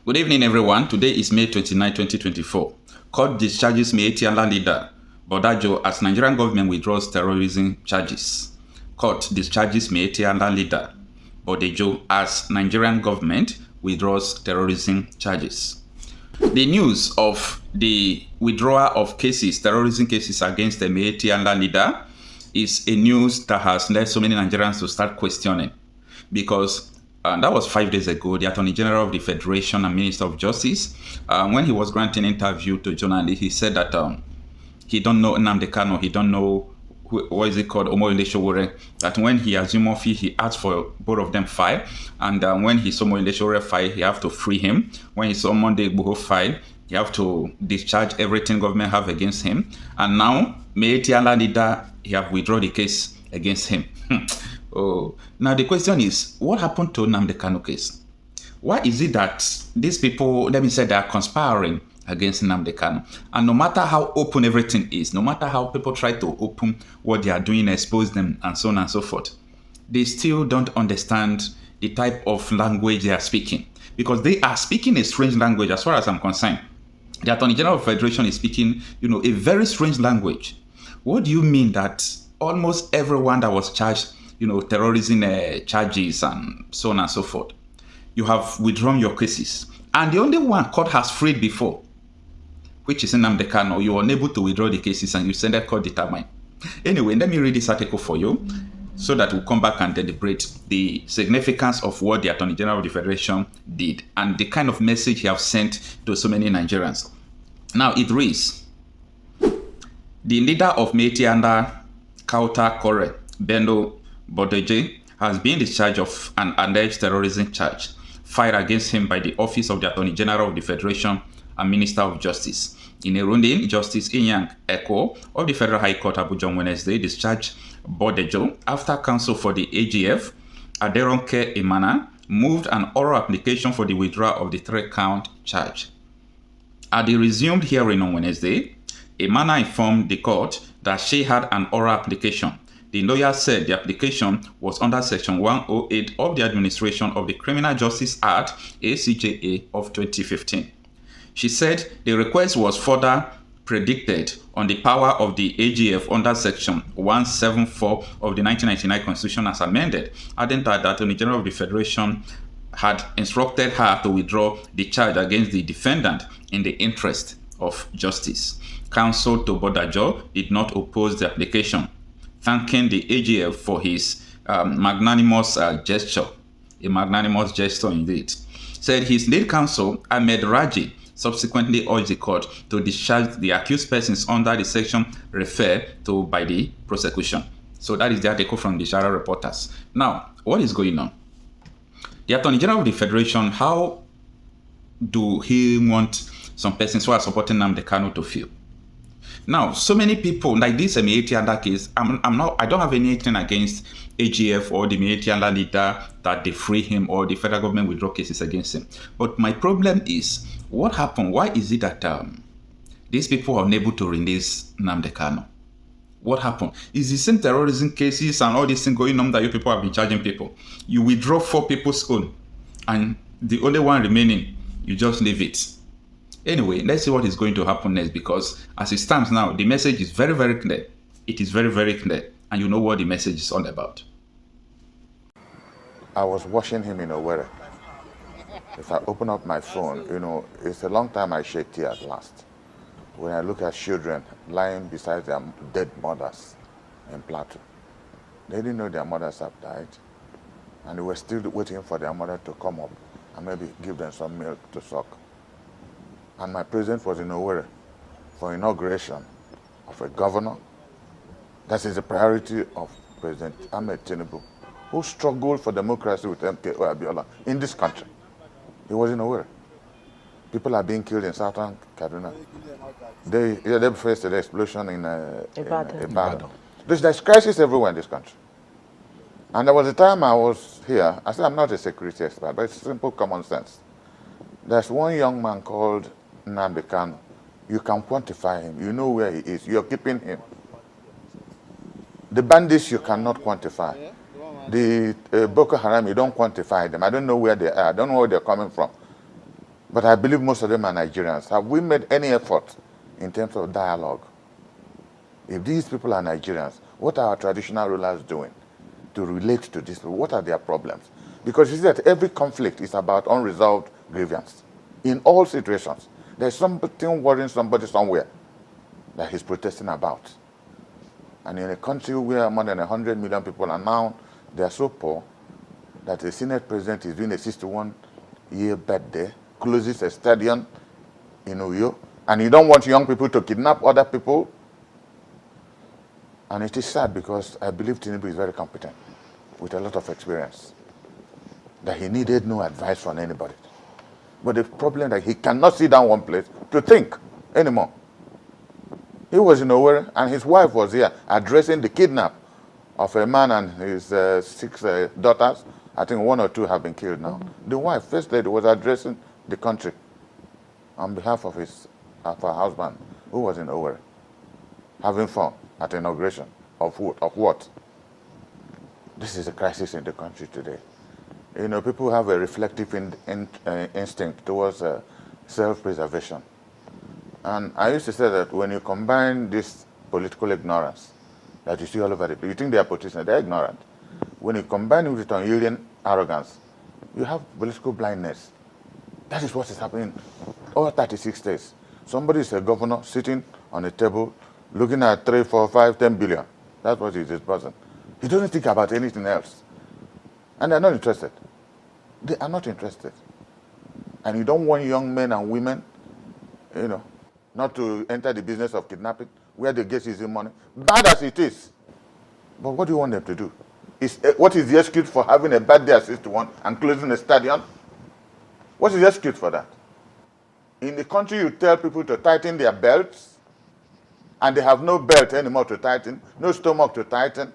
Good evening, everyone. Today is May 29, 2024. Court discharges Miyetti Allah leader Bodejo as Nigerian government withdraws terrorism charges. Court discharges Miyetti Allah leader Bodejo as Nigerian government withdraws terrorism charges. The news of the withdrawal of terrorism cases against the Miyetti Allah leader is a news that has led so many Nigerians to start questioning, because that was 5 days ago. The Attorney General of the Federation and Minister of Justice, when he was granting an interview to journalists, he said that he don't know Nnamdi Kanu, he don't know what is it called, that when he assumed office, he asked for both of them file, and when he saw Omoyele file, he have to free him. When he saw Monday Igboho file, he have to discharge everything government have against him. And now, Miyetti Allah leader, he have withdrawn the case against him. Oh, now the question is, what happened to Nnamdi Kanu case? Why is it that these people, let me say, they are conspiring against Nnamdi Kanu? And no matter how open everything is, no matter how people try to open what they are doing, expose them, and so on and so forth, they still don't understand the type of language they are speaking, because they are speaking a strange language as far as I'm concerned. The Attorney General of the Federation is speaking, a very strange language. What do you mean that almost everyone that was charged, terrorism charges and so on and so forth, you have withdrawn your cases, and the only one court has freed before, which is Nnamdi Kanu, you are unable to withdraw the cases and you send that court determine. Anyway, let me read this article for you so that we'll come back and deliberate the significance of what the Attorney General of the Federation did and the kind of message he has sent to so many Nigerians. Now it reads, the leader of Miyetti Allah Kautal Kore, Bello Bodejo, has been discharged of an alleged terrorism charge filed against him by the Office of the Attorney General of the Federation and Minister of Justice. In a ruling, Justice Inyang Ekwo of the Federal High Court Abuja on Wednesday discharged Bodejo after counsel for the AGF, Aderonke Imana, moved an oral application for the withdrawal of the 3-count charge. At the resumed hearing on Wednesday, Imana informed the court that she had an oral application. The lawyer said the application was under Section 108 of the Administration of the Criminal Justice Act, ACJA, of 2015. She said the request was further predicted on the power of the AGF under Section 174 of the 1999 Constitution as amended, adding that the Attorney General of the Federation had instructed her to withdraw the charge against the defendant in the interest of justice. Counsel to Bodejo did not oppose the application, thanking the AGF for his magnanimous gesture. A magnanimous gesture indeed. Said his lead counsel, Ahmed Raji, subsequently urged the court to discharge the accused persons under the section referred to by the prosecution. So that is the article from the Shara Reporters. Now, what is going on? The Attorney General of the Federation, how do he want some persons who are supporting Nnamdi Kanu to feel? Now, so many people, like this Miyetti Allah case, I don't have anything against AGF or the Miyetti Allah leader that they free him or the federal government withdraw cases against him. But my problem is, what happened? Why is it that these people are unable to release Nnamdi Kanu? What happened? Is the same terrorism cases and all these things going on that you people have been charging people? You withdraw 4 people's own, and the only one remaining, you just leave it. Anyway, let's see what is going to happen next, because as it stands now, the message is very, very clear. It is very, very clear, and you know what the message is all about. I was watching him in Owerri. If I open up my phone, it's a long time I shed tears at last. When I look at children lying beside their dead mothers in Plateau. They didn't know their mothers have died, and they were still waiting for their mother to come up and maybe give them some milk to suck. And my president was in Owerri for inauguration of a governor. That is the priority of President Ahmed Tinubu, who struggled for democracy with MKO Abiola in this country. He was in Owerri. People are being killed in southern Kaduna. They faced the explosion in Ibadan. There's crisis everywhere in this country. And there was a time I was here. I said I'm not a security expert, but it's simple common sense. There's one young man called Nnamdi Kanu. You can quantify him. You know where he is. You're keeping him. The bandits you cannot quantify. The Boko Haram, you don't quantify them. I don't know where they are. I don't know where they're coming from. But I believe most of them are Nigerians. Have we made any effort in terms of dialogue? If these people are Nigerians, what are our traditional rulers doing to relate to these people? What are their problems? Because you see that every conflict is about unresolved grievance. In all situations, there's something worrying somebody somewhere that he's protesting about. And in a country where more than 100 million people are now, they are so poor that the Senate president is doing a 61-year birthday, closes a stadium in Uyo, and you don't want young people to kidnap other people. And it is sad because I believe Tinubu is very competent with a lot of experience, that he needed no advice from anybody. But the problem that he cannot sit down one place to think anymore. He was in Owerri and his wife was here addressing the kidnap of a man and his 6 daughters. I think 1 or 2 have been killed now. The wife, first lady, was addressing the country on behalf of her husband, who was in Owerri, having fun at inauguration of what? This is a crisis in the country today. You know, people have a reflective instinct towards self-preservation. And I used to say that when you combine this political ignorance that you see all over the place, you think they are politicians, they're ignorant. When you combine it with unyielding arrogance, you have political blindness. That is what is happening all 36 states. Somebody is a governor sitting on a table looking at 3, 4, 5, 10 billion. That's what he's disbursing. He doesn't think about anything else. And they're not interested. They are not interested. And you don't want young men and women, you know, not to enter the business of kidnapping, where they get easy money. Bad as it is. But what do you want them to do? What is the excuse for having a bad day at 61 and closing a stadium? What is the excuse for that? In the country, you tell people to tighten their belts, and they have no belt anymore to tighten, no stomach to tighten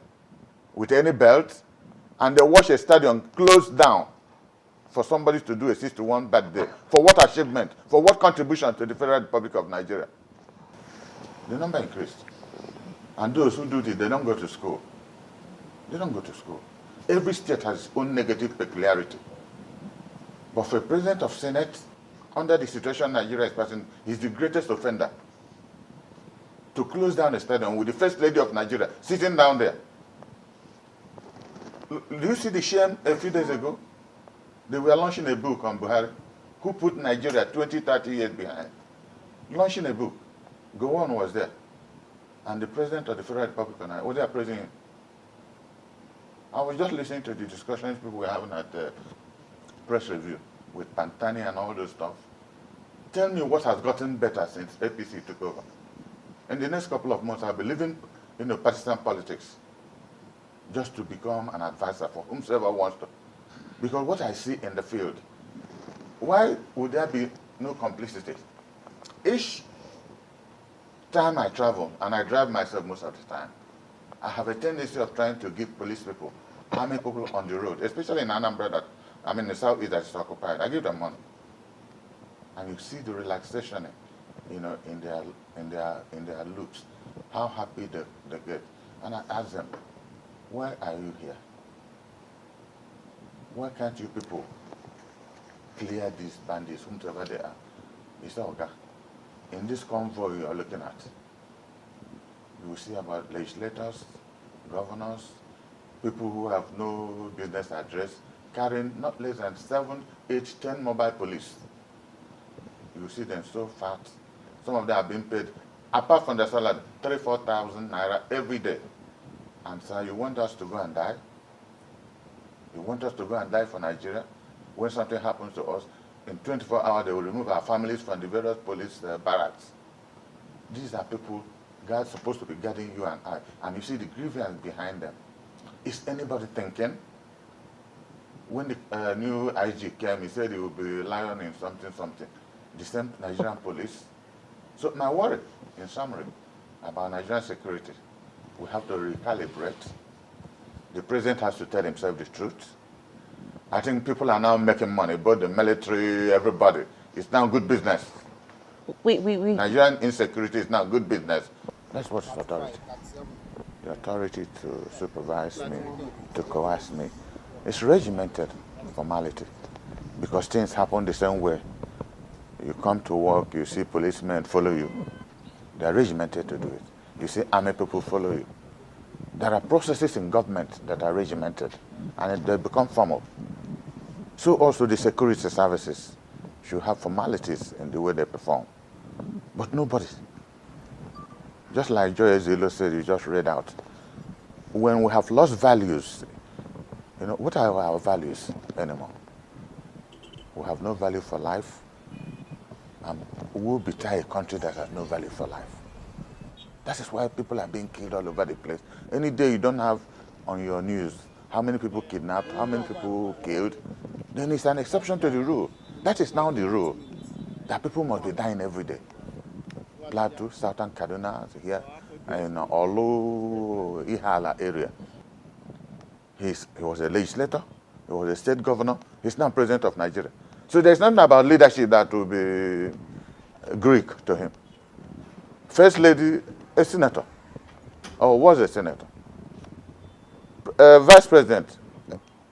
with any belt, and they watch a stadium closed down for somebody to do a 61 bad day. For what achievement? For what contribution to the Federal Republic of Nigeria? The number increased. And those who do this, they don't go to school. They don't go to school. Every state has its own negative peculiarity. But for a president of Senate, under the situation Nigeria is passing, he's the greatest offender. To close down a stadium with the first lady of Nigeria sitting down there. Do you see the shame a few days ago? They were launching a book on Buhari, who put Nigeria 20, 30 years behind. Launching a book. Gowon was there. And the president of the Federal Republic of Nigeria was there praising him. I was just listening to the discussions people were having at the press review with Pantani and all those stuff. Tell me what has gotten better since APC took over. In the next couple of months, I'll be leaving, partisan politics just to become an advisor for whomsoever wants to. Because what I see in the field, why would there be no complicity? Each time I travel, and I drive myself most of the time, I have a tendency of trying to give police people, army people on the road, especially in Anambra, that I'm in the southeast that is occupied. I give them money. And you see the relaxation, in their looks, how happy they get. And I ask them, why are you here? Why can't you people clear these bandits, whomsoever they are? He said, okay, in this convoy you are looking at, you will see about legislators, governors, people who have no business address, carrying not less than 7, 8, 10 mobile police. You will see them so fat. Some of them are being paid, apart from the salary, 3,000, 4,000 naira every day. And so you want us to go and die? You want us to go and die for Nigeria? When something happens to us, in 24 hours they will remove our families from the various police barracks. These are people, God's supposed to be guarding you and I. And you see the grievance behind them. Is anybody thinking? When the new IG came, he said he would be relying on something. The same Nigerian police. So my worry, in summary, about Nigerian security, we have to recalibrate. The president has to tell himself the truth. I think people are now making money, both the military, everybody. It's now good business. Nigerian insecurity is now good business. That's what's authority. The authority to supervise me, to coerce me. It's regimented formality because things happen the same way You come to work, you see policemen follow you. They are regimented to do it. You see army people follow you. There are processes in government that are regimented, and they become formal. So also the security services should have formalities in the way they perform. But nobody. Just like Joy Ezilo said, you just read out. When we have lost values, what are our values anymore? We have no value for life. We'll betray a country that has no value for life. That is why people are being killed all over the place. Any day you don't have on your news how many people kidnapped, how many people killed, then it's an exception to the rule. That is now the rule, that people must be dying every day. Plateau, Southern Kaduna, here, in Olu, Ihala area. He was a legislator, he was a state governor, he's now president of Nigeria. So there's nothing about leadership that will be Greek to him. First lady, a senator, or was a senator. Vice president,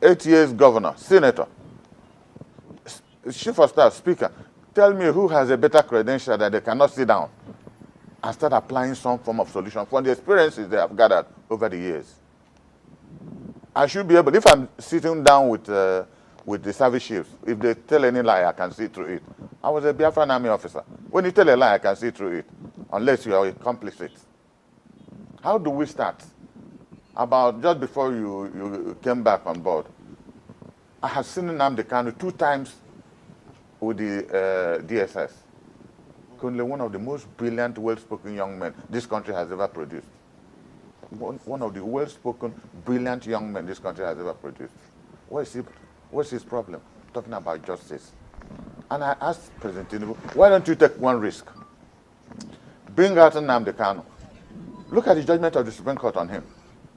8 years governor, senator. Chief of staff, speaker. Tell me who has a better credential that they cannot sit down and start applying some form of solution from the experiences they have gathered over the years. I should be able, if I'm sitting down with the service chiefs, if they tell any lie, I can see through it. I was a Biafran army officer. When you tell a lie, I can see through it, unless you are complicit. How do we start? About just before you came back on board, I have seen Nnamdi Kanu 2 times with the DSS. Currently one of the most brilliant, well-spoken young men this country has ever produced. One of the well-spoken, brilliant young men this country has ever produced. What's his problem? Talking about justice. And I asked President Tinubu, why don't you take one risk? Bring out Nnamdi Kanu. Look at the judgment of the Supreme Court on him.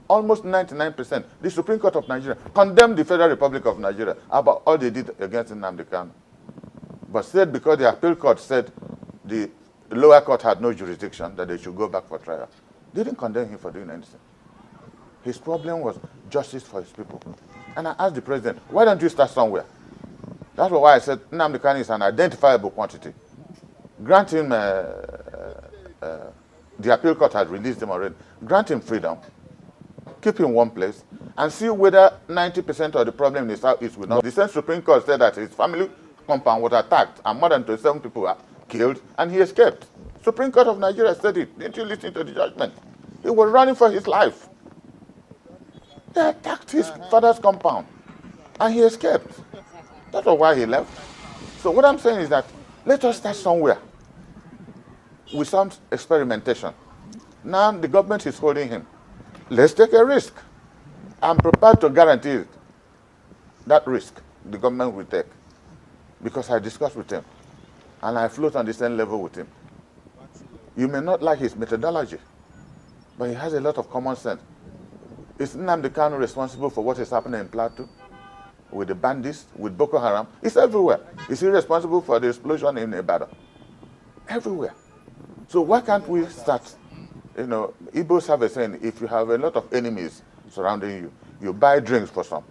Almost 99%. The Supreme Court of Nigeria condemned the Federal Republic of Nigeria about all they did against Nnamdi Kanu. But said because the appeal court said the lower court had no jurisdiction, that they should go back for trial. They didn't condemn him for doing anything. His problem was justice for his people. And I asked the president, why don't you start somewhere? That's why I said Nnamdi Kanu is an identifiable quantity. Grant him, the appeal court had released him already. Grant him freedom, keep him in one place, and see whether 90% of the problem in the Southeast will not. The same Supreme Court said that his family compound was attacked and more than 27 people were killed, and he escaped. Supreme Court of Nigeria said it. Didn't you listen to the judgment? He was running for his life. They attacked his father's compound, and he escaped. That's why he left. So what I'm saying is that let us start somewhere with some experimentation. Now the government is holding him. Let's take a risk. I'm prepared to guarantee that risk the government will take, because I discussed with him and I float on the same level with him. You may not like his methodology, but he has a lot of common sense. Is Nnamdi Kanu responsible for what is happening in Plateau with the bandits, with Boko Haram? It's everywhere. Is he responsible for the explosion in Ibadan? Everywhere. So why can't we start? Igbos have a saying, if you have a lot of enemies surrounding you, you buy drinks for some.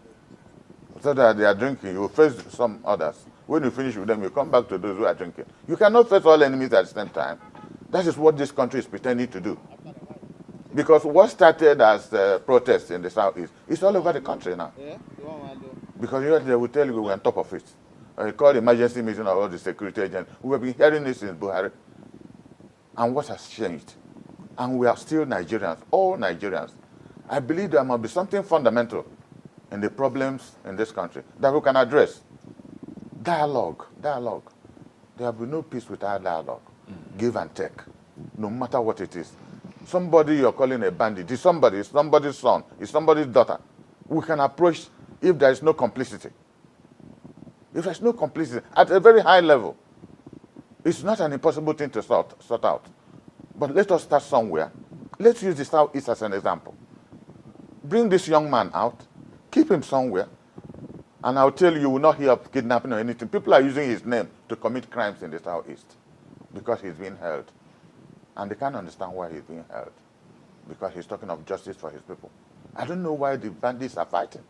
So that they are drinking, you face some others. When you finish with them, you come back to those who are drinking. You cannot face all enemies at the same time. That is what this country is pretending to do. Because what started as protests in the Southeast is all over the country now. Because they will tell you we're on top of it. I called emergency meeting of all the security agents. We have been hearing this since Buhari. And what has changed? And we are still Nigerians, all Nigerians. I believe there must be something fundamental in the problems in this country that we can address. Dialogue. There will be no peace without dialogue. Give and take, no matter what it is. Somebody you're calling a bandit is somebody's son, is somebody's daughter. We can approach if there is no complicity. If there's no complicity at a very high level, it's not an impossible thing to sort out. But let us start somewhere. Let's use the Southeast as an example. Bring this young man out, keep him somewhere, and I'll tell you will not hear of kidnapping or anything. People are using his name to commit crimes in the Southeast because he's being held. And they can't understand why he's being held, because he's talking of justice for his people. I don't know why the bandits are fighting.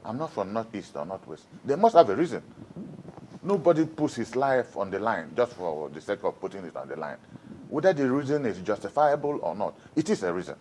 I'm not from Northeast or Northwest. They must have a reason. Nobody puts his life on the line just for the sake of putting it on the line. Whether the reason is justifiable or not, it is a reason.